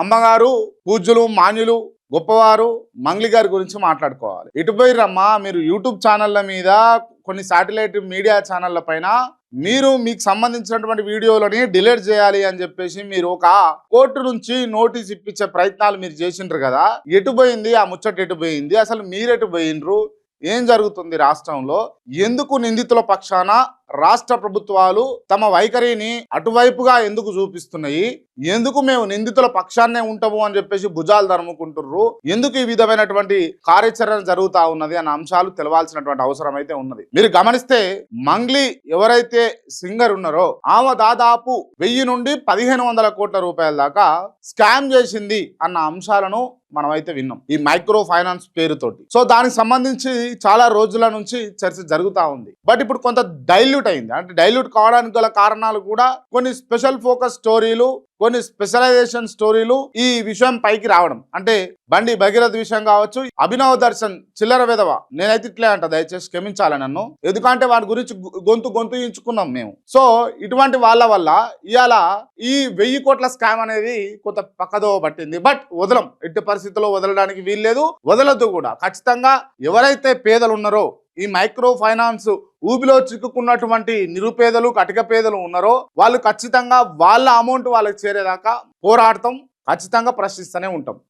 అమ్మగారు పూజ్యులు మాన్యులు గొప్పవారు మంగ్లీ గారి గురించి మాట్లాడుకోవాలి. ఇటు పోయిరమ్మా మీరు యూట్యూబ్ ఛానళ్ళ మీద కొన్ని శాటిలైట్ మీడియా ఛానళ్ళ పైన మీరు మీకు సంబంధించినటువంటి వీడియోలని డిలీట్ చేయాలి అని చెప్పేసి మీరు ఒక కోర్టు నుంచి నోటీస్ ఇప్పించే ప్రయత్నాలు మీరు చేసిండ్రు కదా. ఎటు పోయింది ఆ ముచ్చట? ఎటు పోయింది అసలు? మీరెటు పోయిండ్రు? ఏం జరుగుతుంది రాష్ట్రంలో? ఎందుకు నిందితుల పక్షాన రాష్ట్ర ప్రభుత్వాలు తమ వైఖరిని అటువైపుగా ఎందుకు చూపిస్తున్నాయి? ఎందుకు మేము నిందితుల పక్షాన్నే ఉంటాము అని చెప్పేసి భుజాలు తరుముకుంటుర్రు? ఎందుకు ఈ విధమైనటువంటి కార్యాచరణ జరుగుతా ఉన్నది అన్న అంశాలు తెలవాల్సినటువంటి అవసరం అయితే ఉన్నది. మీరు గమనిస్తే మంగ్లీ ఎవరైతే సింగర్ ఉన్నారో ఆమె దాదాపు 1000 నుండి 1500 కోట్ల రూపాయల దాకా స్కామ్ చేసింది అన్న అంశాలను మనమైతే విన్నాం ఈ మైక్రో ఫైనాన్స్ పేరుతోటి. సో దానికి సంబంధించి చాలా రోజుల నుంచి చర్చ జరుగుతూ ఉంది. బట్ ఇప్పుడు కొంత డైల్యూట్ అయింది. అంటే డైల్యూట్ కావడానికి గల కారణాలు కూడా కొన్ని స్పెషల్ ఫోకస్ స్టోరీలు, కొన్ని స్పెషలైజేషన్ స్టోరీలు ఈ విషయం పైకి రావడం. అంటే బండి భగీరథ్ విషయం కావచ్చు, అభినవ్ దర్శన్ చిల్లర విధవ, నేనైతే ఇట్లే అంట, దయచేసి క్షమించాలి నన్ను, ఎందుకంటే వాటి గురించి గొంతు ఇంచుకున్నాం మేము. సో ఇటువంటి వాళ్ళ వల్ల ఇవాళ ఈ 1000 కోట్ల స్కామ్ అనేది కొంత పక్కదోవ పట్టింది. బట్ వదలం, ఎట్టి పరిస్థితుల్లో వదలడానికి వీల్లేదు, వదలద్దు కూడా. ఖచ్చితంగా ఎవరైతే పేదలు ఉన్నారో ఈ మైక్రో ఫైనాన్స్ ఊబిలో చిక్కుకున్నటువంటి నిరుపేదలు, కటిక పేదలు ఉన్నారో వాళ్ళు ఖచ్చితంగా వాళ్ళ అమౌంట్ వాళ్ళకి చేరేదాకా పోరాడతాం, ఖచ్చితంగా ప్రశ్నిస్తూనే ఉంటాం.